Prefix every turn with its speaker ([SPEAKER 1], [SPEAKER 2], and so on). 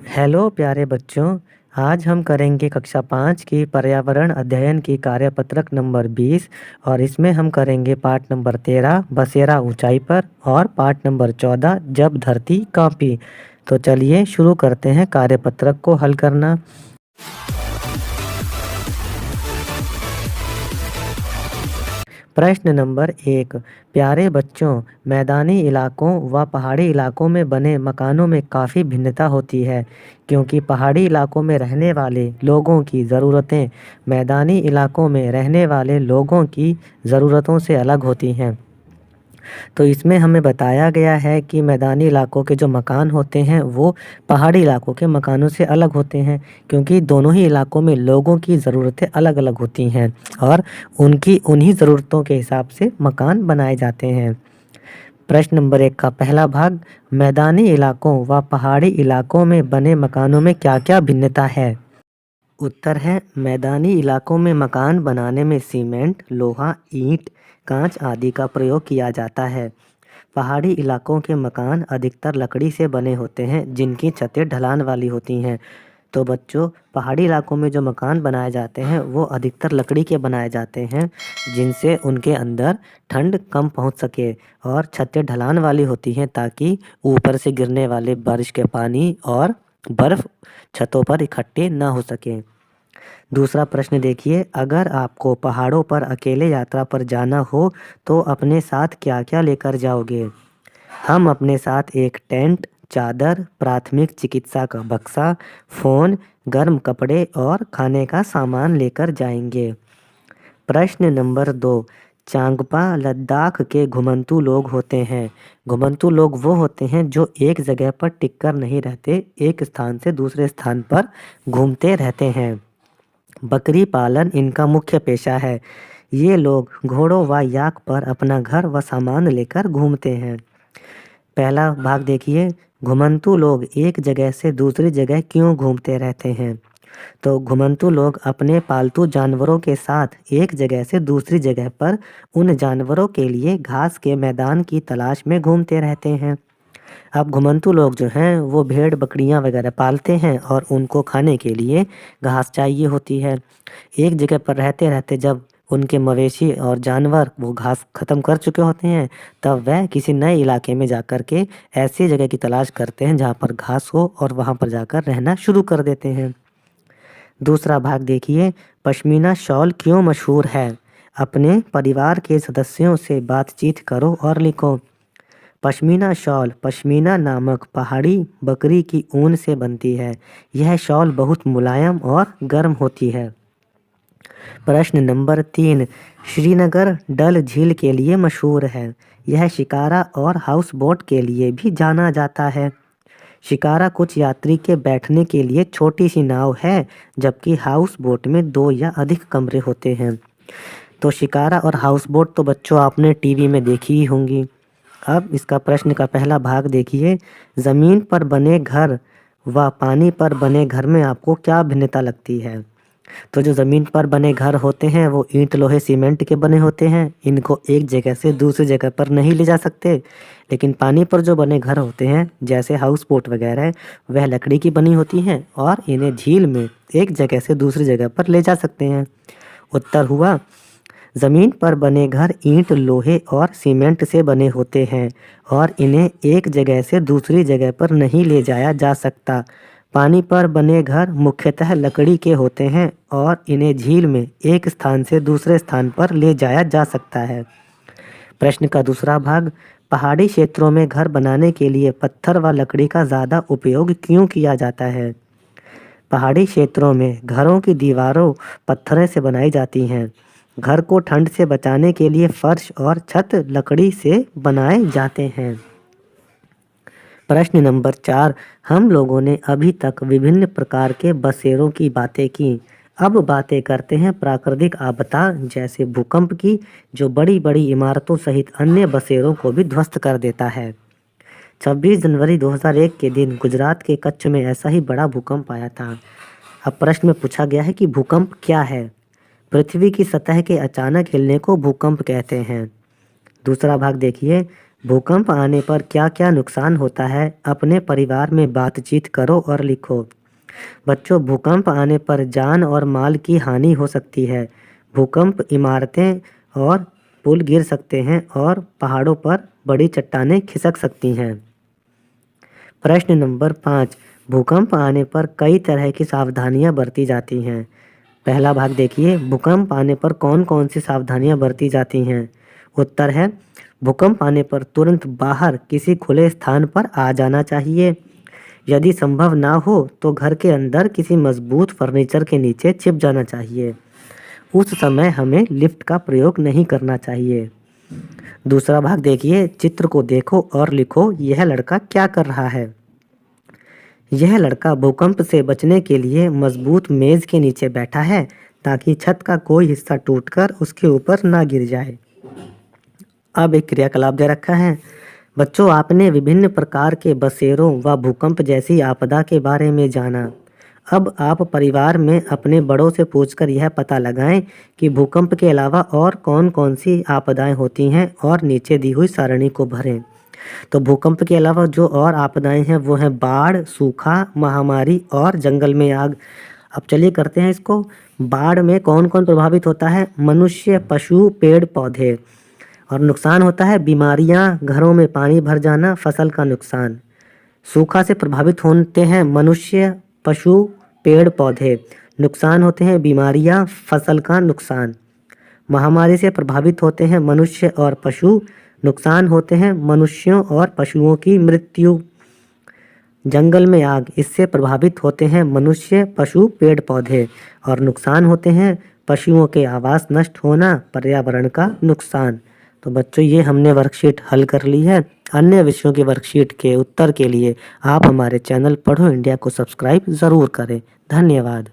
[SPEAKER 1] Hello प्यारे बच्चों। आज हम करेंगे कक्षा 5 की पर्यावरण अध्ययन की कार्यपत्रक नंबर 20 और इसमें हम करेंगे पाठ नंबर 13 बसेरा ऊंचाई पर और पाठ नंबर 14 जब धरती कांपी। तो चलिए शुरू करते हैं कार्यपत्रक को हल करना। प्रश्न नंबर 1। प्यारे बच्चों, मैदानी इलाकों व पहाड़ी इलाकों में बने मकानों में काफ़ी भिन्नता होती है, क्योंकि पहाड़ी इलाकों में रहने वाले लोगों की ज़रूरतें मैदानी इलाकों में रहने वाले लोगों की ज़रूरतों से अलग होती हैं। तो इसमें हमें बताया गया है कि मैदानी इलाकों के जो मकान होते हैं वो पहाड़ी इलाकों के मकानों से अलग होते हैं, क्योंकि दोनों ही इलाकों में लोगों की ज़रूरतें अलग-अलग होती हैं और उनकी उन्हीं ज़रूरतों के हिसाब से मकान बनाए जाते हैं। प्रश्न नंबर 1 का पहला भाग, मैदानी इलाकों व पहाड़ी इलाकों में बने मकानों में क्या-क्या भिन्नता है? उत्तर है, मैदानी इलाकों में मकान बनाने में सीमेंट, लोहा, ईंट, कांच आदि का प्रयोग किया जाता है। पहाड़ी इलाकों के मकान अधिकतर लकड़ी से बने होते हैं, जिनकी छतें ढलान वाली होती हैं। तो बच्चों, पहाड़ी इलाकों में जो मकान बनाए जाते हैं वो अधिकतर लकड़ी के बनाए जाते हैं, जिनसे उनके अंदर ठंड कम पहुंच सके और छतें ढलान वाली होती हैं ताकि ऊपर से गिरने वाले बारिश के पानी और बर्फ छतों पर इकट्ठे ना हो सके। दूसरा प्रश्न देखिए, अगर आपको पहाड़ों पर अकेले यात्रा पर जाना हो तो अपने साथ क्या-क्या लेकर जाओगे? हम अपने साथ एक टेंट, चादर, प्राथमिक चिकित्सा का बक्सा, फ़ोन, गर्म कपड़े और खाने का सामान लेकर जाएंगे। प्रश्न नंबर 2। चांगपा लद्दाख के घुमंतू लोग होते हैं। घुमंतू लोग वो होते हैं जो एक जगह पर टिककर नहीं रहते, एक स्थान से दूसरे स्थान पर घूमते रहते हैं। बकरी पालन इनका मुख्य पेशा है। ये लोग घोड़ों व याक पर अपना घर व सामान लेकर घूमते हैं। पहला भाग देखिए, घुमंतू लोग एक जगह से दूसरी जगह क्यों घूमते रहते हैं? तो घुमंतू लोग अपने पालतू जानवरों के साथ एक जगह से दूसरी जगह पर उन जानवरों के लिए घास के मैदान की तलाश में घूमते रहते हैं। अब घुमंतू लोग जो हैं वो भेड़ बकरियां वगैरह पालते हैं और उनको खाने के लिए घास चाहिए होती है। एक जगह पर रहते रहते जब उनके मवेशी और जानवर वो घास ख़त्म कर चुके होते हैं, तब वह किसी नए इलाके में जाकर के ऐसी जगह की तलाश करते हैं जहाँ पर घास हो और वहाँ पर जाकर रहना शुरू कर देते हैं। दूसरा भाग देखिए, पश्मीना शॉल क्यों मशहूर है? अपने परिवार के सदस्यों से बातचीत करो और लिखो। पश्मीना शॉल पश्मीना नामक पहाड़ी बकरी की ऊन से बनती है। यह शॉल बहुत मुलायम और गर्म होती है। प्रश्न नंबर 3। श्रीनगर डल झील के लिए मशहूर है। यह शिकारा और हाउस बोट के लिए भी जाना जाता है। शिकारा कुछ यात्री के बैठने के लिए छोटी सी नाव है, जबकि हाउस बोट में 2 या अधिक कमरे होते हैं। तो शिकारा और हाउस बोट तो बच्चों आपने टीवी में देखी ही होंगी। अब इसका प्रश्न का पहला भाग देखिए, ज़मीन पर बने घर व पानी पर बने घर में आपको क्या भिन्नता लगती है? तो जो ज़मीन पर बने घर होते हैं वो ईंट लोहे सीमेंट के बने होते हैं। इनको एक जगह से दूसरी जगह पर नहीं ले जा सकते। लेकिन पानी पर जो बने घर होते हैं जैसे हाउस बोट वगैरह, वह लकड़ी की बनी होती हैं और इन्हें झील में एक जगह से दूसरी जगह पर ले जा सकते हैं। उत्तर हुआ, ज़मीन पर बने घर ईंट लोहे और सीमेंट से बने होते हैं और इन्हें एक जगह से दूसरी जगह पर नहीं ले जाया जा सकता। पानी पर बने घर मुख्यतः लकड़ी के होते हैं और इन्हें झील में एक स्थान से दूसरे स्थान पर ले जाया जा सकता है। प्रश्न का दूसरा भाग, पहाड़ी क्षेत्रों में घर बनाने के लिए पत्थर व लकड़ी का ज़्यादा उपयोग क्यों किया जाता है? पहाड़ी क्षेत्रों में घरों की दीवारों पत्थर से बनाई जाती हैं। घर को ठंड से बचाने के लिए फर्श और छत लकड़ी से बनाए जाते हैं। प्रश्न नंबर 4। हम लोगों ने अभी तक विभिन्न प्रकार के बसेरों की बातें की। अब बातें करते हैं प्राकृतिक आपदा जैसे भूकंप की, जो बड़ी बड़ी इमारतों सहित अन्य बसेरों को भी ध्वस्त कर देता है। 26 जनवरी 2001 के दिन गुजरात के कच्छ में ऐसा ही बड़ा भूकंप आया था। अब प्रश्न में पूछा गया है कि भूकंप क्या है? पृथ्वी की सतह के अचानक हिलने को भूकंप कहते हैं। दूसरा भाग देखिए, भूकंप आने पर क्या क्या नुकसान होता है, अपने परिवार में बातचीत करो और लिखो। बच्चों, भूकंप आने पर जान और माल की हानि हो सकती है। भूकंप इमारतें और पुल गिर सकते हैं और पहाड़ों पर बड़ी चट्टानें खिसक सकती हैं। प्रश्न नंबर 5, भूकंप आने पर कई तरह की सावधानियां बरती जाती हैं। पहला भाग देखिए, भूकंप आने पर कौन कौन सी सावधानियां बरती जाती हैं। उत्तर है, भूकंप आने पर तुरंत बाहर किसी खुले स्थान पर आ जाना चाहिए। यदि संभव ना हो तो घर के अंदर किसी मजबूत फर्नीचर के नीचे छिप जाना चाहिए। उस समय हमें लिफ्ट का प्रयोग नहीं करना चाहिए। दूसरा भाग देखिए, चित्र को देखो और लिखो, यह लड़का क्या कर रहा है। यह लड़का भूकंप से बचने के लिए मजबूत मेज के नीचे बैठा है ताकि छत का कोई हिस्सा टूटकर उसके ऊपर ना गिर जाए। अब एक क्रियाकलाप दे रखा है। बच्चों, आपने विभिन्न प्रकार के बसेरों व भूकंप जैसी आपदा के बारे में जाना। अब आप परिवार में अपने बड़ों से पूछकर यह पता लगाएं कि भूकंप के अलावा और कौन कौन सी आपदाएं होती हैं और नीचे दी हुई सारणी को भरें। तो भूकंप के अलावा जो और आपदाएं हैं वो हैं बाढ़, सूखा, महामारी और जंगल में आग। अब चलिए करते हैं इसको। बाढ़ में कौन कौन प्रभावित होता है? मनुष्य, पशु, पेड़ पौधे। और नुकसान होता है बीमारियां, घरों में पानी भर जाना, फसल का नुकसान। सूखा से प्रभावित होते हैं मनुष्य, पशु, पेड़ पौधे। नुकसान होते हैं बीमारियां, फसल का नुकसान। महामारी से प्रभावित होते हैं मनुष्य और पशु। नुकसान होते हैं मनुष्यों और पशुओं की मृत्यु। जंगल में आग, इससे प्रभावित होते हैं मनुष्य, पशु, पेड़ पौधे। और नुकसान होते हैं पशुओं के आवास नष्ट होना, पर्यावरण का नुकसान। तो बच्चों, ये हमने वर्कशीट हल कर ली है। अन्य विषयों की वर्कशीट के उत्तर के लिए आप हमारे चैनल पढ़ो इंडिया को सब्सक्राइब ज़रूर करें। धन्यवाद।